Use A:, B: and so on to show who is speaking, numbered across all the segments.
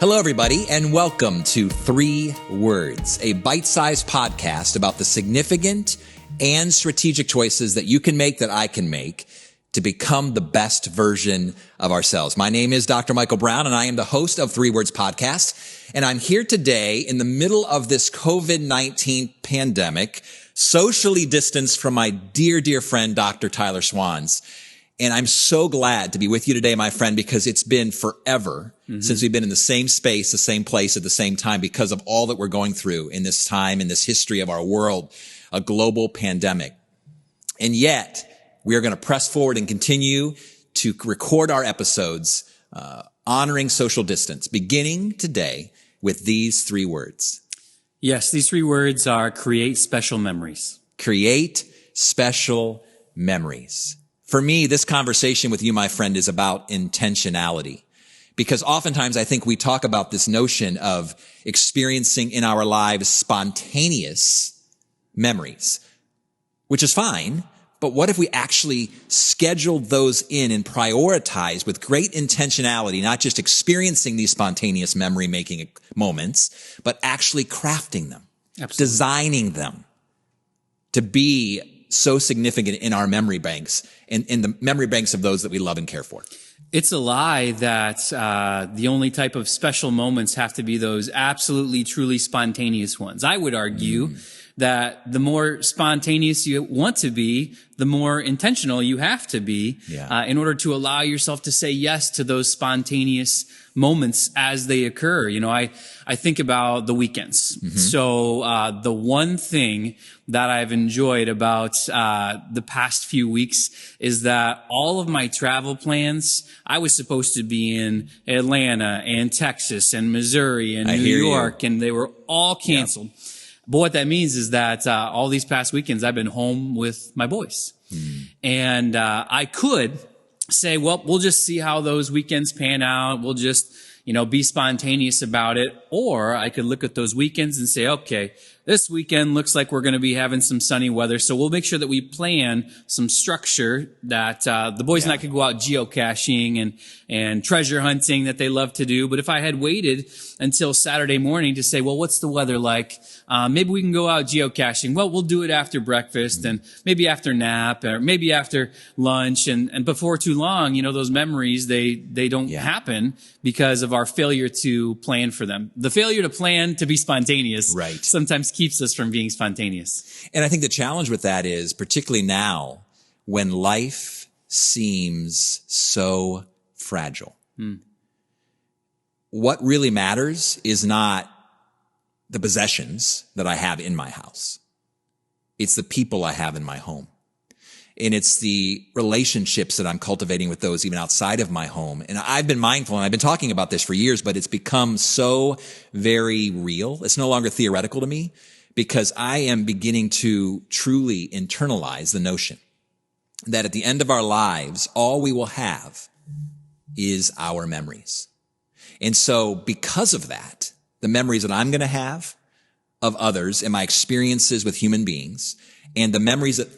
A: Hello, everybody, and welcome to 3 Words, a bite-sized podcast about the significant and strategic choices that you can make, that I can make, to become the best version of ourselves. My name is Dr. Michael Brown, and I am the host of 3 Words Podcast, and I'm here today in the middle of this COVID-19 pandemic, socially distanced from my dear, dear friend, Dr. Tyler Swans. And I'm so glad to be with you today, my friend, because it's been forever since we've been in the same space, the same place at the same time, because of all that we're going through in this time, in this history of our world, a global pandemic. And yet we are going to press forward and continue to record our episodes, honoring social distance, beginning today with these 3 words.
B: Yes, these 3 words are create special memories.
A: Create special memories. For me, this conversation with you, my friend, is about intentionality, because oftentimes I think we talk about this notion of experiencing in our lives spontaneous memories, which is fine. But what if we actually scheduled those in and prioritized with great intentionality, not just experiencing these spontaneous memory making moments, but actually crafting them, designing them to be so significant in our memory banks and in the memory banks of those that we love and care for.
B: It's a lie that the only type of special moments have to be those absolutely, truly spontaneous ones. I would argue that the more spontaneous you want to be, the more intentional you have to be in order to allow yourself to say yes to those spontaneous moments as they occur. You know, I think about the weekends. So the one thing that I've enjoyed about the past few weeks is that all of my travel plans, I was supposed to be in Atlanta and Texas and Missouri and New York, and they were all canceled. But what that means is that all these past weekends, I've been home with my boys. And I could say, well, we'll just see how those weekends pan out. We'll just, be spontaneous about it. Or I could look at those weekends and say, okay, this weekend looks like we're going to be having some sunny weather. So we'll make sure that we plan some structure that the boys and I could go out geocaching and treasure hunting that they love to do. But if I had waited until Saturday morning to say, well, what's the weather like? Maybe we can go out geocaching. Well, we'll do it after breakfast and maybe after nap or maybe after lunch. And before too long, those memories, they don't happen because of our failure to plan for them. The failure to plan to be spontaneous sometimes keeps us from being spontaneous.
A: And I think the challenge with that is, particularly now when life seems so fragile, what really matters is not the possessions that I have in my house. It's the people I have in my home. And it's the relationships that I'm cultivating with those even outside of my home. And I've been mindful, and I've been talking about this for years, but it's become so very real. It's no longer theoretical to me, because I am beginning to truly internalize the notion that at the end of our lives, all we will have is our memories. And so because of that, the memories that I'm going to have of others and my experiences with human beings, and the memories that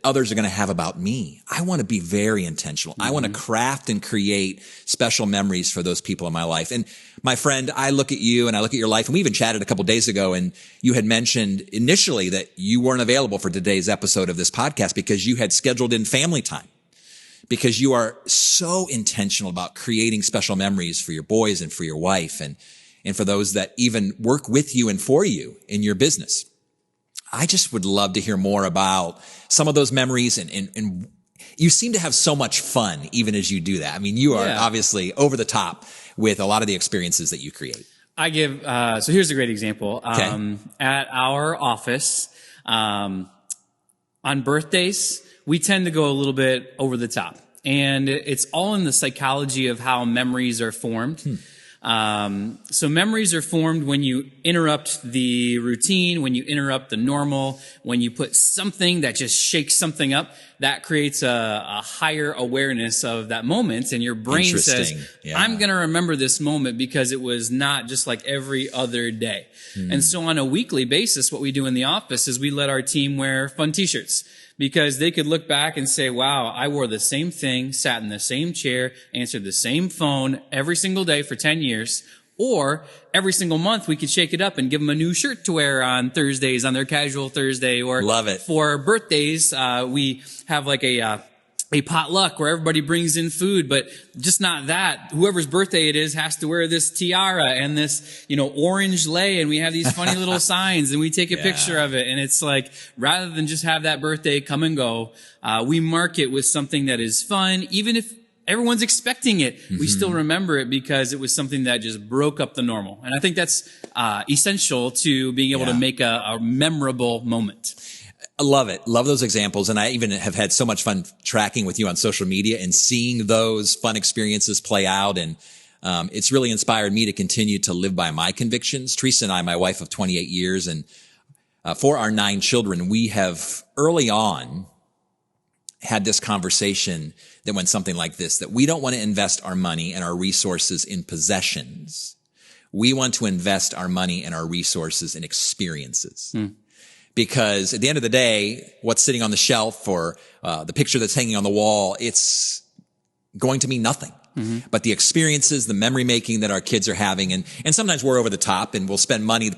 A: others are going to have about me, I want to be very intentional. I want to craft and create special memories for those people in my life. And my friend, I look at you and I look at your life, and we even chatted a couple of days ago, and you had mentioned initially that you weren't available for today's episode of this podcast because you had scheduled in family time, because you are so intentional about creating special memories for your boys and for your wife and for those that even work with you and for you in your business. I just would love to hear more about some of those memories, and you seem to have so much fun even as you do that. I mean, you are obviously over the top with a lot of the experiences that you create.
B: I give, so here's a great example. At our office, on birthdays, we tend to go a little bit over the top, and it's all in the psychology of how memories are formed. So memories are formed when you interrupt the routine, when you interrupt the normal, when you put something that just shakes something up, that creates a higher awareness of that moment. And your brain says, I'm going to remember this moment because it was not just like every other day. And so on a weekly basis, what we do in the office is we let our team wear fun t-shirts, because they could look back and say, wow, I wore the same thing, sat in the same chair, answered the same phone every single day for 10 years. Or every single month we could shake it up and give them a new shirt to wear on Thursdays, on their casual Thursday. Or
A: love it.
B: For birthdays, we have like a potluck where everybody brings in food, but just not that. Whoever's birthday it is has to wear this tiara and this, orange lei, and we have these funny little signs, and we take a picture of it. And it's like, rather than just have that birthday come and go, we mark it with something that is fun, even if everyone's expecting it. We still remember it because it was something that just broke up the normal. And I think that's essential to being able to make a memorable moment.
A: I love it. Love those examples. And I even have had so much fun tracking with you on social media and seeing those fun experiences play out. And it's really inspired me to continue to live by my convictions. Teresa and I, my wife of 28 years, and for our 9 children, we have early on had this conversation that went something like this, that we don't want to invest our money and our resources in possessions. We want to invest our money and our resources in experiences. Because at the end of the day, what's sitting on the shelf or the picture that's hanging on the wall, it's going to mean nothing. But the experiences, the memory making that our kids are having, and sometimes we're over the top and we'll spend money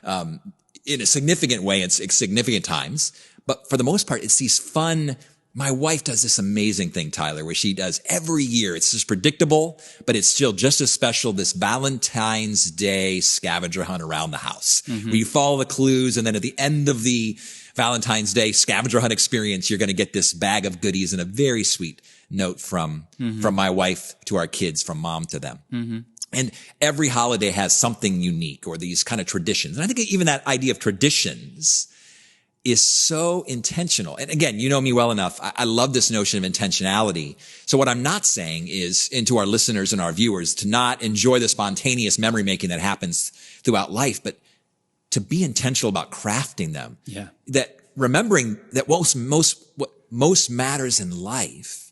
A: in a significant way at significant times. But for the most part, it's these fun. My wife does this amazing thing, Tyler, where she does every year. It's just predictable, but it's still just as special. This Valentine's Day scavenger hunt around the house. Where you follow the clues, and then at the end of the Valentine's Day scavenger hunt experience, you're going to get this bag of goodies and a very sweet note from my wife to our kids, from mom to them. And every holiday has something unique, or these kind of traditions. And I think even that idea of traditions is so intentional. And again, you know me well enough. I love this notion of intentionality. So what I'm not saying is, and to our listeners and our viewers, to not enjoy the spontaneous memory making that happens throughout life, but to be intentional about crafting them.
B: Yeah.
A: That remembering that what most matters in life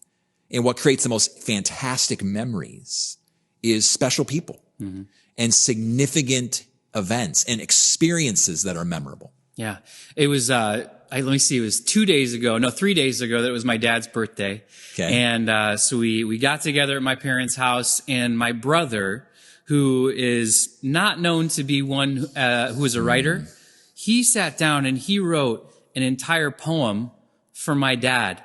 A: and what creates the most fantastic memories is special people and significant events and experiences that are memorable.
B: Yeah. It was, let me see, it was 3 days ago that it was my dad's birthday.
A: Okay.
B: And, so we got together at my parents' house, and my brother, who is not known to be one, who is a writer, he sat down and he wrote an entire poem for my dad.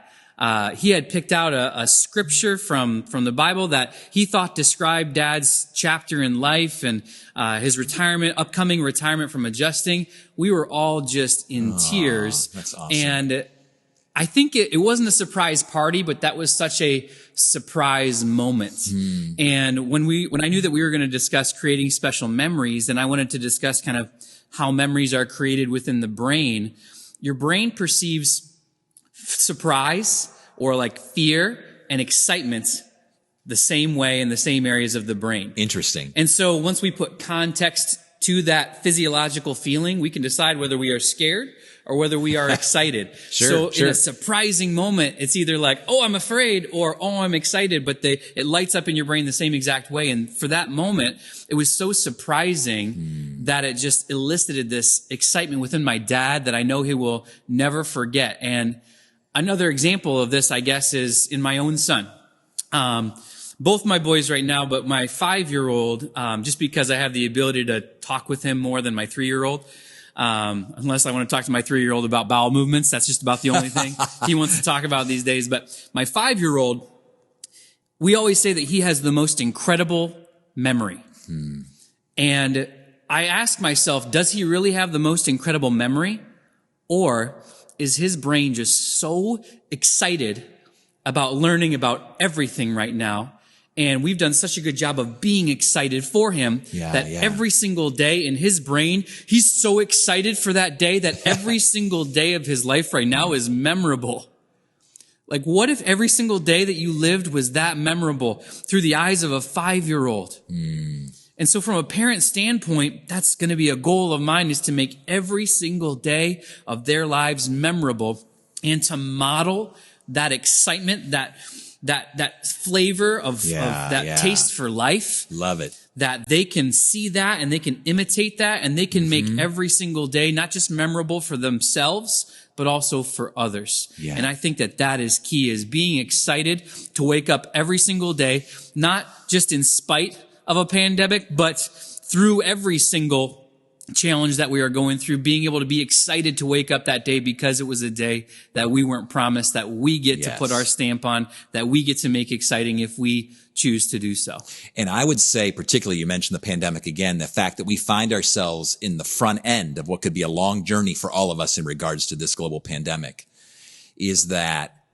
B: He had picked out a scripture from the Bible that he thought described Dad's chapter in life and his upcoming retirement from adjusting. We were all just in tears.
A: That's awesome.
B: And I think it wasn't a surprise party, but that was such a surprise moment. And when I knew that we were going to discuss creating special memories, and I wanted to discuss kind of how memories are created within the brain, your brain perceives surprise or like fear and excitement the same way in the same areas of the brain.
A: Interesting.
B: And so once we put context to that physiological feeling, we can decide whether we are scared or whether we are excited.
A: Sure.
B: In a surprising moment, it's either like, oh, I'm afraid, or oh, I'm excited, but it lights up in your brain the same exact way. And for that moment, it was so surprising that it just elicited this excitement within my dad that I know he will never forget. And another example of this, I guess, is in my own son. Both my boys right now, but my 5-year-old, just because I have the ability to talk with him more than my 3-year-old, unless I want to talk to my 3-year-old about bowel movements. That's just about the only thing he wants to talk about these days. But my 5-year-old, we always say that he has the most incredible memory. And I ask myself, does he really have the most incredible memory? Or is his brain just so excited about learning about everything right now? And we've done such a good job of being excited for him that every single day in his brain, he's so excited for that day that every single day of his life right now is memorable. Like, what if every single day that you lived was that memorable through the eyes of a 5-year-old? And so from a parent standpoint, that's going to be a goal of mine, is to make every single day of their lives memorable and to model that excitement, that flavor of that taste for life.
A: Love it.
B: That they can see that and they can imitate that and they can make every single day not just memorable for themselves, but also for others.
A: Yeah.
B: And I think that is key, is being excited to wake up every single day, not just in spite of a pandemic, but through every single challenge that we are going through, being able to be excited to wake up that day because it was a day that we weren't promised, that we get to put our stamp on, that we get to make exciting if we choose to do so.
A: And I would say, particularly, you mentioned the pandemic again, the fact that we find ourselves in the front end of what could be a long journey for all of us in regards to this global pandemic is that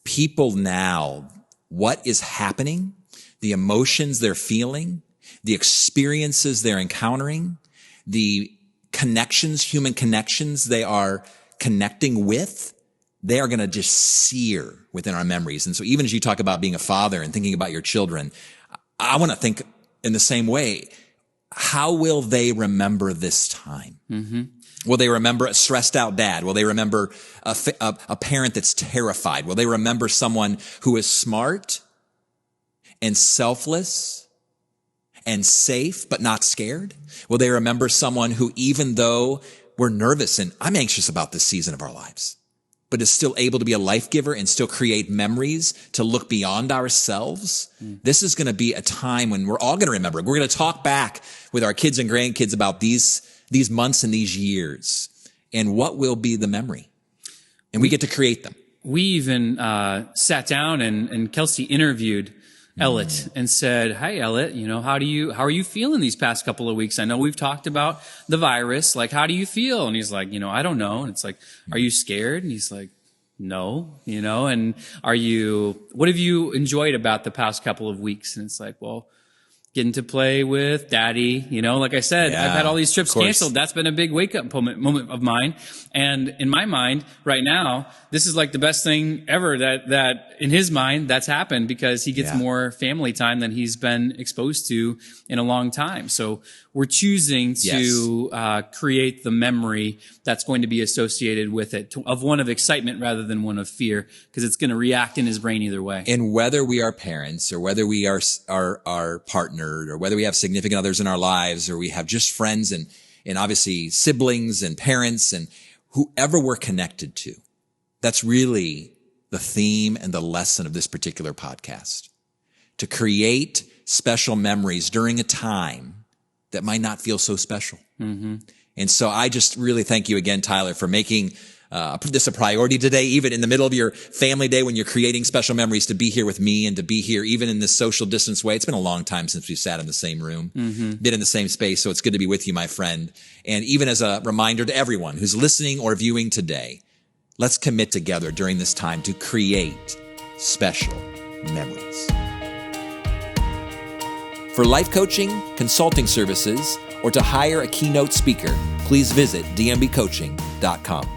A: people now, what is happening, the emotions they're feeling, the experiences they're encountering, the connections, human connections they are connecting with, they are going to just sear within our memories. And so even as you talk about being a father and thinking about your children, I want to think in the same way. How will they remember this time? Mm-hmm. Will they remember a stressed out dad? Will they remember a parent that's terrified? Will they remember someone who is smart and selfless and safe, but not scared? Will they remember someone who, even though we're nervous and I'm anxious about this season of our lives, but is still able to be a life giver and still create memories to look beyond ourselves? This is going to be a time when we're all going to remember. We're going to talk back with our kids and grandkids about these months and these years and what will be the memory. And we get to create them.
B: We even sat down and Kelsey interviewed Elliot and said, "Hi, Elliot, how are you feeling these past couple of weeks? I know we've talked about the virus. Like, how do you feel?" And he's like, "I don't know." And it's like, "Are you scared?" And he's like, "No," and what have you enjoyed about the past couple of weeks? And it's like, well, getting to play with daddy, like I said, I've had all these trips canceled. That's been a big wake up moment of mine. And in my mind right now, this is like the best thing ever that in his mind that's happened because he gets more family time than he's been exposed to in a long time. So we're choosing to create the memory that's going to be associated with it of one of excitement rather than one of fear, because it's going to react in his brain either way.
A: And whether we are parents or whether we are partnered or whether we have significant others in our lives or we have just friends and obviously siblings and parents and whoever we're connected to, that's really the theme and the lesson of this particular podcast. To create special memories during a time that might not feel so special. Mm-hmm. And so I just really thank you again, Tyler, for making this a priority today, even in the middle of your family day when you're creating special memories, to be here with me and to be here even in this social distance way. It's been a long time since we've sat in the same room, been in the same space. So it's good to be with you, my friend. And even as a reminder to everyone who's listening or viewing today, let's commit together during this time to create special memories. For life coaching, consulting services, or to hire a keynote speaker, please visit dmbcoaching.com.